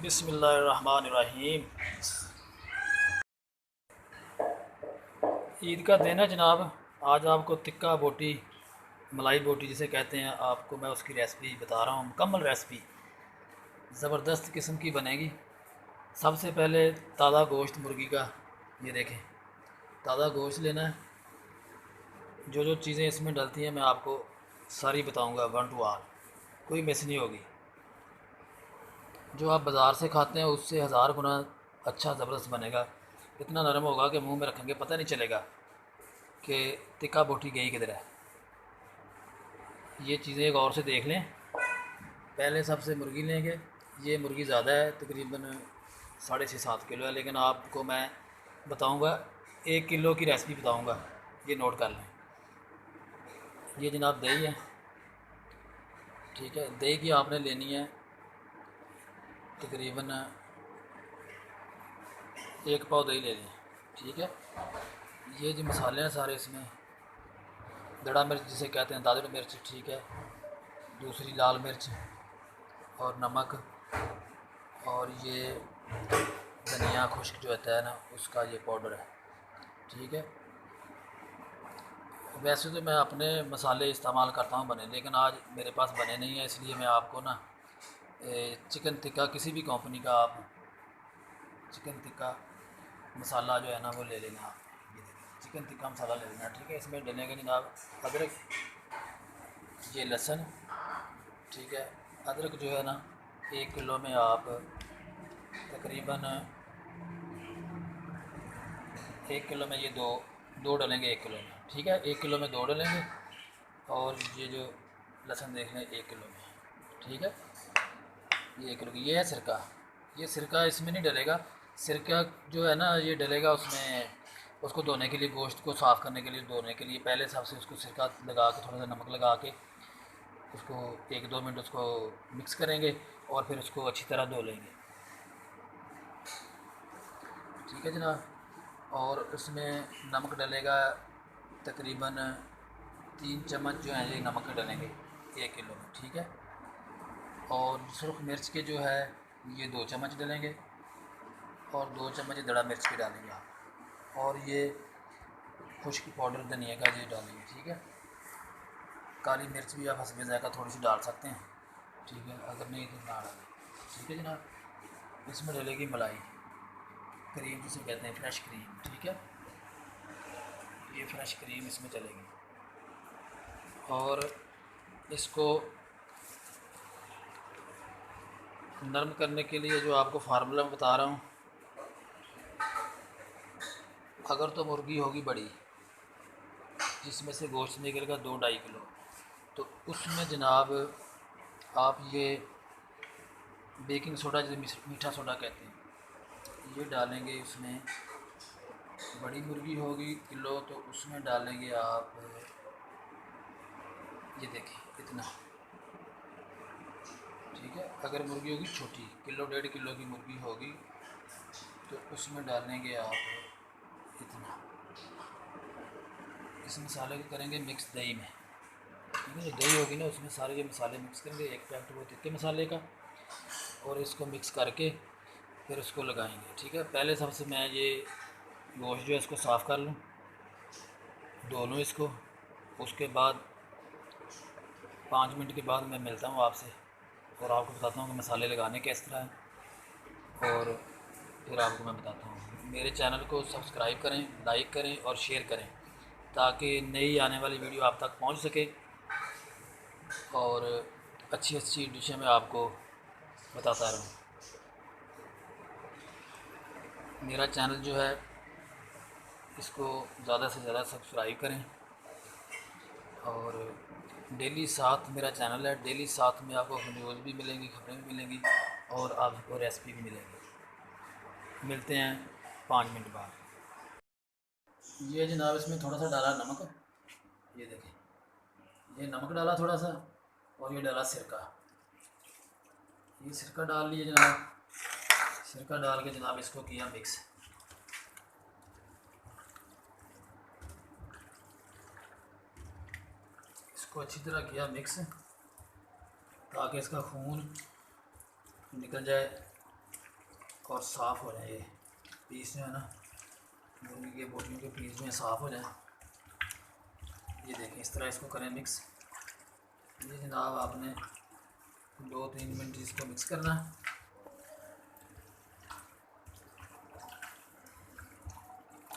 बिस्मिल्लाहिर्रहमानिर्रहीम। ईद का दिन है जनाब। आज आपको टिक्का बोटी, मलाई बोटी जिसे कहते हैं, आपको मैं उसकी रेसिपी बता रहा हूँ। मुकम्मल रेसिपी ज़बरदस्त किस्म की बनेगी। सबसे पहले ताज़ा गोश्त मुर्गी का, ये देखें, ताज़ा गोश्त लेना है। जो जो चीज़ें इसमें डलती हैं मैं आपको सारी बताऊँगा, वन टू आल, कोई मिस नहीं होगी। जो आप बाज़ार से खाते हैं उससे हज़ार गुना अच्छा ज़बरदस्त बनेगा। इतना नरम होगा कि मुंह में रखेंगे पता नहीं चलेगा कि टिक्का बोटी गई किधर है। ये चीज़ें एक और से देख लें। पहले सबसे मुर्गी लेंगे। ये मुर्गी ज़्यादा है, तकरीबन 6.5-7 किलो है, लेकिन आपको मैं बताऊंगा 1 किलो की रेसिपी बताऊंगा, ये नोट कर लें। ये जनाब दही है, ठीक है। दही की आपने लेनी है तकरीबन 1 पाव दही ले लें, ठीक है। ये जो मसाले हैं सारे इसमें, दड़ा मिर्च जिसे कहते हैं, दादड़ मिर्च, ठीक है। दूसरी लाल मिर्च और नमक, और ये धनिया खुश्क जो होता है ना, उसका ये पाउडर है, ठीक है। वैसे तो मैं अपने मसाले इस्तेमाल करता हूँ बने, लेकिन आज मेरे पास बने नहीं है, इसलिए मैं आपको ना चिकन टिक्का, किसी भी कंपनी का आप चिकन टिक्का मसाला जो है ना वो ले लेना आप। ये देखिए, चिकन टिक्का मसाला ले लेना, ठीक है। इसमें डलेंगे जनाब अदरक, ये लहसुन, ठीक है। अदरक जो है ना 1 किलो में आप तकरीबन 1 किलो में ये दो दो डलेंगे 1 किलो में, ठीक है। 1 किलो में दो डलेंगे। और ये जो लहसुन देख लें 1 किलो में, ठीक है। ये 1 किलो की, ये है सिरका। ये सिरका इसमें नहीं डलेगा। सिरका जो है ना ये डलेगा उसमें, उसको धोने के लिए, गोश्त को साफ़ करने के लिए, धोने के लिए पहले सबसे उसको सिरका लगा के, थोड़ा सा नमक लगा के उसको 1-2 मिनट उसको मिक्स करेंगे और फिर उसको अच्छी तरह धो लेंगे, ठीक है जनाब। और उसमें नमक डलेगा तकरीबन 3 चम्मच जो है ये नमक के डलेंगे 1 किलो में, ठीक है। और सुरख मिर्च के जो है ये 2 चम्मच डलेंगे, और 2 चम्मच दड़ा मिर्च के डालेंगे आप। और ये खुश्क पाउडर धनिया का ये डालेंगे, ठीक है। काली मिर्च भी आप हस्बे ज़ायक़ा थोड़ी सी डाल सकते हैं, ठीक है, अगर नहीं तो ना डालें, ठीक है जनाब। इसमें डलेगी मलाई, क्रीम जिसे कहते हैं, फ्रेश क्रीम, ठीक है। ये फ्रेश क्रीम इसमें चलेगी। और इसको नरम करने के लिए जो आपको फार्मूला बता रहा हूँ, अगर तो मुर्गी होगी बड़ी जिसमें से गोश्त निकलेगा 2-2.5 किलो, तो उसमें जनाब आप ये बेकिंग सोडा, जिसे मीठा सोडा कहते हैं, ये डालेंगे इसमें। बड़ी मुर्गी होगी किलो तो उसमें डालेंगे आप, ये देखिए इतना, ठीक है। अगर मुर्गी होगी छोटी, किलो 1.5 किलो की मुर्गी होगी तो उसमें डालेंगे आप इतना। इस मसाले को करेंगे मिक्स दही में, ठीक है। जो दही होगी ना उसमें सारे ये मसाले मिक्स करेंगे, एक पैकेट वो टिक्के मसाले का, और इसको मिक्स करके फिर उसको लगाएंगे, ठीक है। पहले सबसे मैं ये गोश्त जो है इसको साफ़ कर लूँ, धो लूँ इसको। उसके बाद 5 मिनट के बाद मैं मिलता हूँ आपसे और आपको बताता हूँ कि मसाले लगाने किस तरह हैं, और फिर आपको मैं बताता हूँ। मेरे चैनल को सब्सक्राइब करें, लाइक करें और शेयर करें, ताकि नई आने वाली वीडियो आप तक पहुँच सके और अच्छी अच्छी डिशें मैं आपको बताता रहूँ। मेरा चैनल जो है इसको ज़्यादा से ज़्यादा सब्सक्राइब करें, और डेली साथ मेरा चैनल है, डेली साथ में आपको न्यूज़ भी मिलेंगी, खबरें भी मिलेंगी, और आपको रेसिपी भी मिलेगी। मिलते हैं 5 मिनट बाद। ये जनाब इसमें थोड़ा सा डाला नमक, ये देखें, ये नमक डाला थोड़ा सा, और ये डाला सिरका। ये सिरका डाल लिए जनाब। सिरका डाल के जनाब इसको किया मिक्स। इसको अच्छी तरह किया मिक्स, ताकि इसका खून निकल जाए और साफ़ हो जाए ये पीस जो है ना, मुर्गी के बोटियों के पीस जो है साफ़ हो जाए। ये देखें, इस तरह इसको करें मिक्स। ये जनाब आपने 2-3 मिनट इसको मिक्स करना है।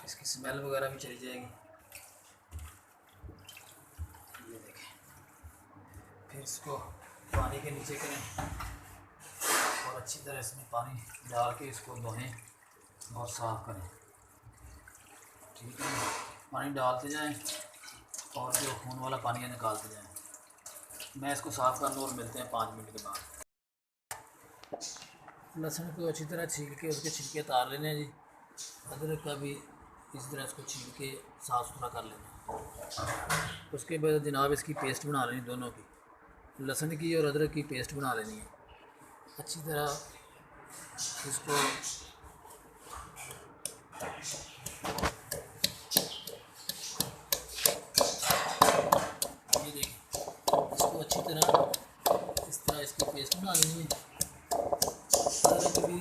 इसकी स्मेल वगैरह भी चली जाएगी। ये देखें, फिर इसको पानी के नीचे करें और अच्छी तरह इसमें पानी डाल के इसको धोएं और साफ़ करें। ठीक है, पानी डालते जाएं और जो खून वाला पानी है निकालते जाएं। मैं इसको साफ़ करना और मिलते हैं 5 मिनट के बाद। लहसुन को अच्छी तरह छील के उसके छिलके उतार लेने हैं जी। अदरक का भी इसी तरह इसको छील के साफ़ सुथरा कर लेना। उसके बाद जनाब इसकी पेस्ट बना लेनी, दोनों की, लहसुन की और अदरक की पेस्ट बना लेनी है। अच्छी तरह इसको ये देखें, इसको अच्छी तरह इस तरह इसकी पेस्ट बना लेनी है। अदरक की भी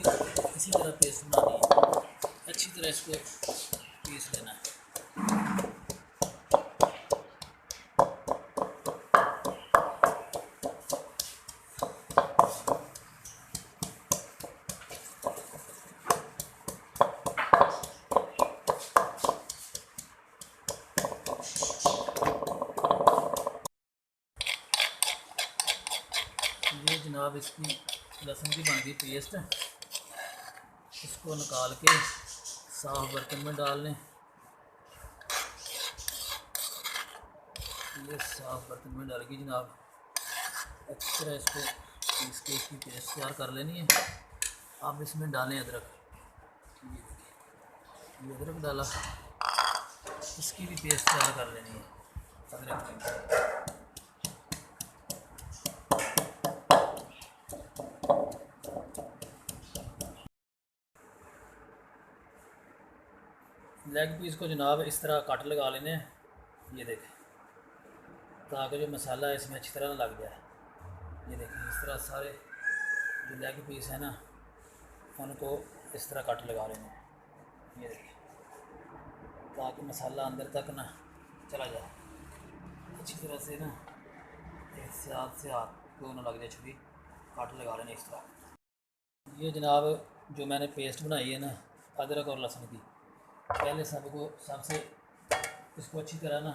इसी तरह पेस्ट बनानी है। अच्छी तरह इसको पीस लेना है। ये जनाब इसकी लहसुन की बन गई पेस्ट, इसको निकाल के साफ बर्तन में डाल लें। ये साफ बर्तन में डाल के जनाब अच्छी तरह इसको पीस के इसकी पेस्ट तैयार कर लेनी है। आप इसमें डालें अदरक। ये देखिए, ये अदरक डाला, इसकी भी पेस्ट तैयार कर लेनी है अदरक की। लेग पीस को जनाब इस तरह कट लगा लेने हैं। ये देखें, ताकि जो मसाला है इसमें अच्छी तरह ना लग जाए। ये देखें, इस तरह सारे जो लेग पीस है ना, उनको इस तरह कट लगा लेने हैं। ये देखें, ताकि मसाला अंदर तक ना चला जाए अच्छी तरह से ना, इससे हाथ से हाथ को ना लग जाए, छुरी काट लगा लेने इस तरह। ये जनाब जो मैंने पेस्ट बनाई है ना अदरक और लहसुन की, पहले सबसे इसको अच्छी तरह ना,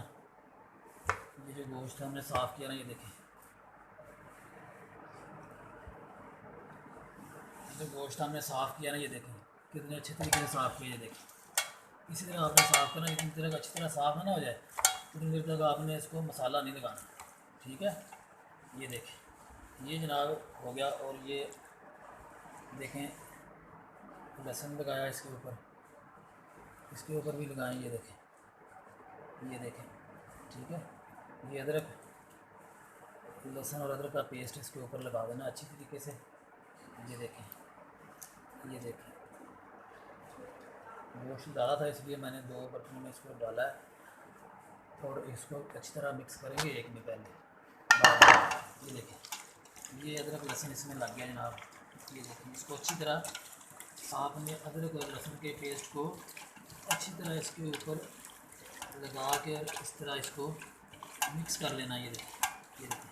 ये जो गोश्त हमने साफ़ किया ना, ये देखें, जो गोश्त हमने साफ़ किया ना, ये देखें कितने अच्छे तरीके से साफ़ किया। ये देखें, इसी तरह आपने साफ़ करना। जितनी तरह अच्छी तरह साफ़ ना हो जाए उतनी देर तक आपने इसको मसाला नहीं लगाना। ठीक है, ये देखें, ये जनाब हो गया। और ये देखें, लहसुन लगाया इसके ऊपर भी लगाएं। ये देखें, ये देखें, ठीक है। ये अदरक, लहसुन और अदरक का पेस्ट इसके ऊपर लगा देना अच्छी तरीके से। ये देखें, ये देखें, गोश्त ज़्यादा था इसलिए मैंने 2 बर्तनों में इसको डाला है और इसको अच्छी तरह मिक्स करेंगे एक में पहले। ये देखें, ये अदरक लहसुन इसमें लग गया जनाब। ये देखें, इसको अच्छी तरह आपने अदरक और लहसुन के पेस्ट को अच्छी तरह इसके ऊपर लगा के इस तरह इसको मिक्स कर लेना। ये देखें, ये देखें,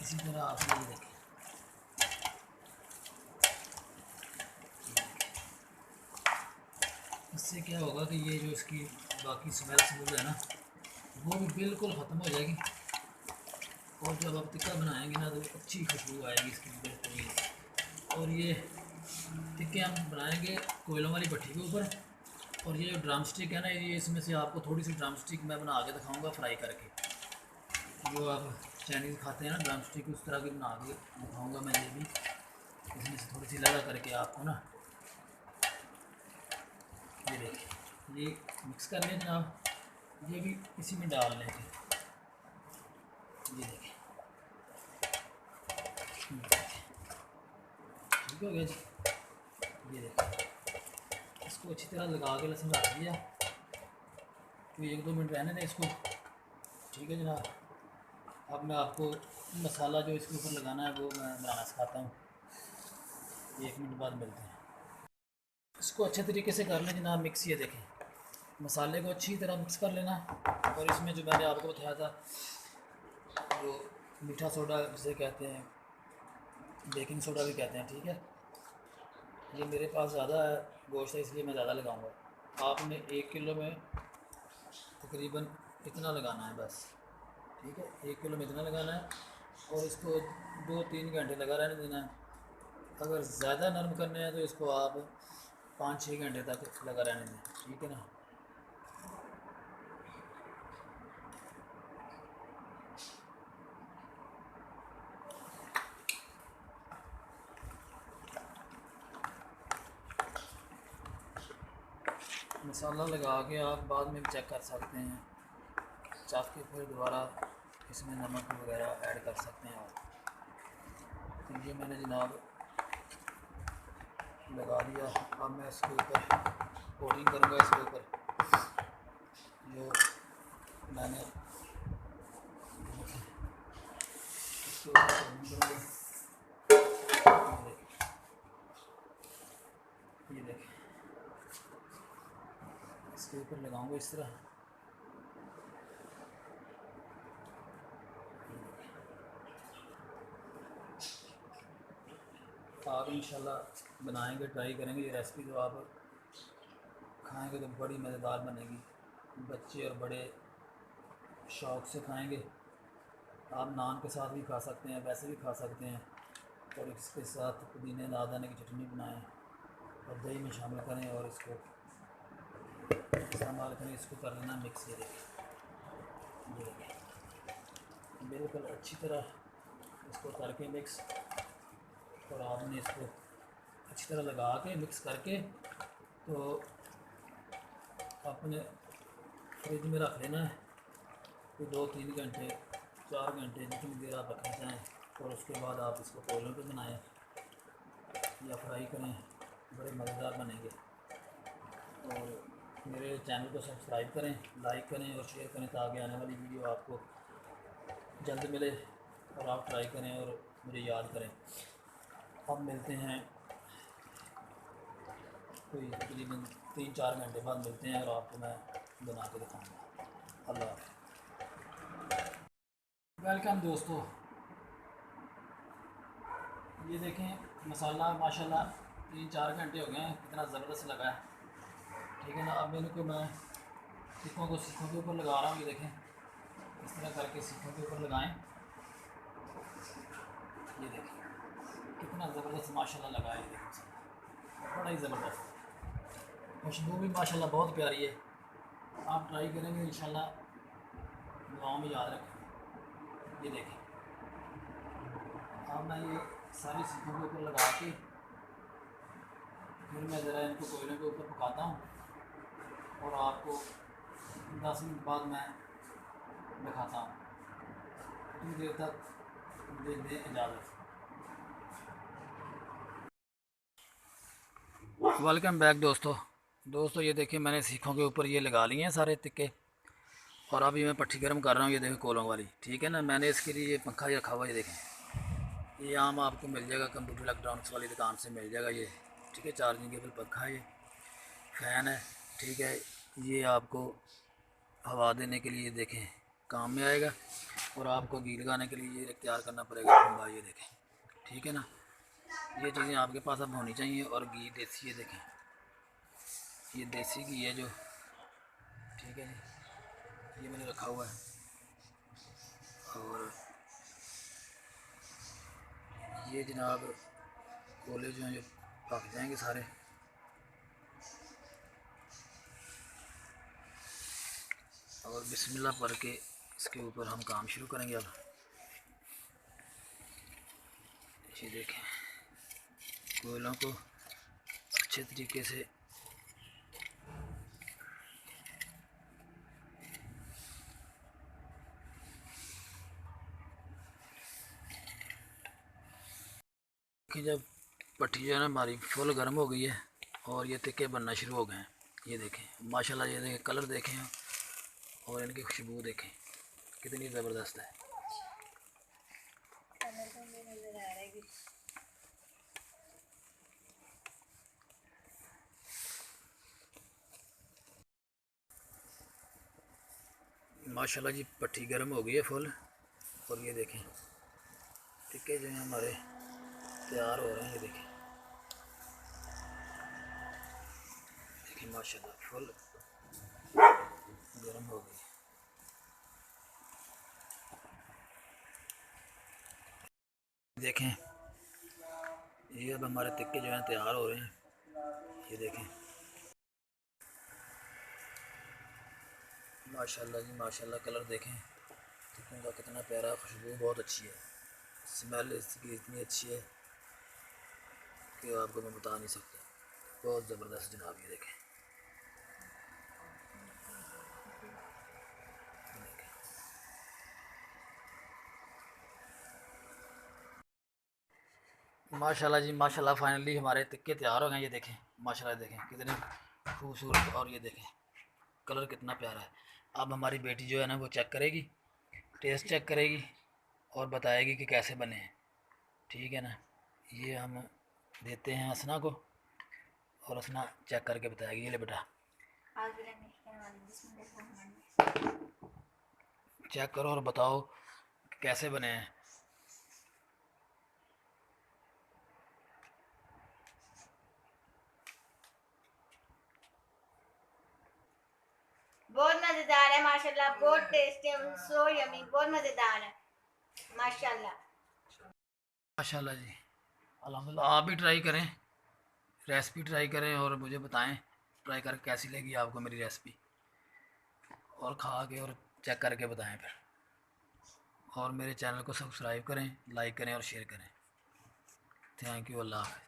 इसी तरह आपने ये देखें, इससे क्या होगा कि ये जो इसकी बाकी स्मेल है ना, वो भी बिल्कुल ख़त्म हो जाएगी। और जब आप टिक्का बनाएंगे ना तो अच्छी खुशबू आएगी इसकी बेहतरीन। और ये टिक्के हम बनाएंगे कोयलों वाली भट्टी के ऊपर। और ये जो ड्रम स्टिक है ना, ये इसमें से आपको थोड़ी सी ड्रम स्टिक मैं बना के दिखाऊंगा फ्राई करके। जो आप चाइनीज़ खाते हैं ना ड्रम स्टिक, उस तरह की बना के दिखाऊंगा मैं। ये भी इसमें से थोड़ी सी लगा करके आपको ना, ये देखिए, ये मिक्स कर लें जनाब। ये भी इसी में डाल लें। ये देखें, ठीक हो गया जी। ये देखें, इसको अच्छी तरह लगा के लहसुन रख दिया तो 1-2 मिनट रहने दें इसको। ठीक है जनाब, अब मैं आपको मसाला जो इसके ऊपर लगाना है वो मैं बनाना सिखाता हूँ। 1 मिनट बाद मिलते हैं। इसको अच्छे तरीके से कर लें जनाब मिक्स। ये देखें, मसाले को अच्छी तरह मिक्स कर लेना। और इसमें जो मैंने आपको बताया था जो मीठा सोडा जिसे कहते हैं, बेकिंग सोडा भी कहते हैं, ठीक है। ये मेरे पास ज़्यादा है गोश्त है इसलिए मैं ज़्यादा लगाऊंगा। आपने 1 किलो में तकरीबन इतना लगाना है बस, ठीक है। 1 किलो में इतना लगाना है और इसको 2-3 घंटे लगा रहने देना है। अगर ज़्यादा नरम करने हैं तो इसको आप 5-6 घंटे तक लगा रहने दें, ठीक है ना। मसाला लगा के आप बाद में भी चेक कर सकते हैं, चाह के फिर दोबारा इसमें नमक वगैरह ऐड कर सकते हैं आप। तो ये मैंने जनाब लगा दिया। अब मैं इसके ऊपर कोटिंग करूँगा। इसके ऊपर जो मैंने इसके ऊपर कोटिंग करूँगा। ये देखें, इसके ऊपर लगाऊंगा इस तरह। आप इंशाल्लाह बनाएंगे, ट्राई करेंगे ये रेसिपी, तो आप खाएंगे तो बड़ी मज़ेदार बनेगी। बच्चे और बड़े शौक़ से खाएंगे। आप नान के साथ भी खा सकते हैं, वैसे भी खा सकते हैं। और इसके साथ पुदीने नादाने की चटनी बनाएं और दही में शामिल करें और इसको इस्तेमाल करें। इसको कर लेना मिक्स। ये देखें, बिल्कुल अच्छी तरह इसको करके मिक्स। और आपने इसको अच्छी तरह लगा के मिक्स करके तो अपने फ्रिज में रख लेना है। तो 2-3 घंटे 4 घंटे जितनी देर आप रखना चाहें। और उसके बाद आप इसको कोयलों पे बनाएं या फ्राई करें, बड़े मज़ेदार बनेंगे। और मेरे चैनल को सब्सक्राइब करें, लाइक करें और शेयर करें ताकि आने वाली वीडियो आपको जल्द मिले और आप ट्राई करें और मुझे याद करें। अब मिलते हैं कोई तकरीबन 3-4 घंटे बाद मिलते हैं और आपको मैं बना के दिखाऊँगा। अल्लाह वेलकम दोस्तों। ये देखें मसाला माशाल्लाह 3-4 घंटे हो गए हैं, कितना ज़बरदस्त लगा है, ठीक है ना। अब मैंने को मैं सीखों के ऊपर लगा रहा हूँ। ये देखें, इस तरह करके सीखों के ऊपर लगाएं। ये देखें कितना ज़बरदस्त माशाल्लाह लगा है। ये देखें बड़ा ही ज़बरदस्त, खुशबू भी माशाल्लाह बहुत प्यारी है। आप ट्राई करेंगे इंशाल्लाह, दुआओं में याद रखें। ये देखें, अब मैं ये सारी सीखों के ऊपर लगा के फिर मैं ज़रा इनको कोयले के ऊपर पकाता हूँ और आपको 10 मिनट बाद मैं दिखाता हूँ। उतनी देर तक मुझे दें इजाज़त। वेलकम बैक दोस्तों ये देखिए मैंने सीखों के ऊपर ये लगा लिए हैं सारे तिक्के। और अभी मैं पट्टी गर्म कर रहा हूँ। ये देखें कोलों वाली, ठीक है ना। मैंने इसके लिए ये पंखा रखा हुआ है। ये देखें, ये आम आपको मिल जाएगा कंप्यूटर इलेक्ट्रॉनिक्स वाली दुकान से मिल जाएगा ये, ठीक है। चार्जिंगेबल पंखा है, ये फ़ैन है, ठीक है। ये आपको हवा देने के लिए देखें काम में आएगा। और आपको घी लगाने के लिए ये तैयार करना पड़ेगा खंभा। ये देखें, ठीक है ना। ये चीज़ें आपके पास अब होनी चाहिए। और घी देसी, ये देखें ये देसी घी है जो, ठीक है जी, ये मैंने रखा हुआ है। और ये जनाब कोले जो हैं जो पक जाएंगे सारे। और बिस्मिल्लाह पढ़ के इसके ऊपर हम काम शुरू करेंगे। अब ये देखें कोयलों को अच्छे तरीके से कि जब पट्टी जो है ना हमारी फुल गर्म हो गई है और ये तिक्के बनना शुरू हो गए हैं। ये देखें माशाल्लाह, ये देखें कलर देखें और इनकी खुशबू देखें कितनी ज़बरदस्त है। माशाल्लाह जी पट्टी गर्म हो गई है फुल। और ये देखें टिक्के जो हैं हमारे तैयार हो रहे हैं। ये देखें देखिए माशाल्लाह फुल गर्म हो गई। देखें ये अब हमारे टिक्के जो हैं तैयार हो रहे हैं। ये देखें माशाल्लाह जी माशाल्लाह कलर देखें टिक्कों का कितना प्यारा, खुशबू बहुत अच्छी है, स्मेल इसकी इतनी अच्छी है कि आपको मैं बता नहीं सकता, बहुत ज़बरदस्त जनाब। ये देखें माशाल्लाह जी माशाल्लाह फाइनली हमारे टिक्के तैयार हो गए। ये देखें माशाल्लाह देखें कितने खूबसूरत, और ये देखें कलर कितना प्यारा है। अब हमारी बेटी जो है ना वो चेक करेगी, टेस्ट चेक करेगी और बताएगी कि कैसे बने हैं। ठीक है ना, ये हम देते हैं असना को और असना चेक करके बताएगी। ये ले बेटा चेक करो और बताओ कैसे बने हैं। बहुत मजेदार है माशाल्लाह, बहुत टेस्टी है, सो यमी, बहुत मजेदार है माशाल्लाह। माशाल्लाह जी अल्हम्दुलिल्लाह। आप भी ट्राई करें, रेसिपी ट्राई करें और मुझे बताएं ट्राई करके कैसी लगी आपको मेरी रेसिपी, और खा के और चेक करके बताएं फिर। और मेरे चैनल को सब्सक्राइब करें, लाइक करें और शेयर करें। थैंक यू, अल्लाह हाफ़िज़।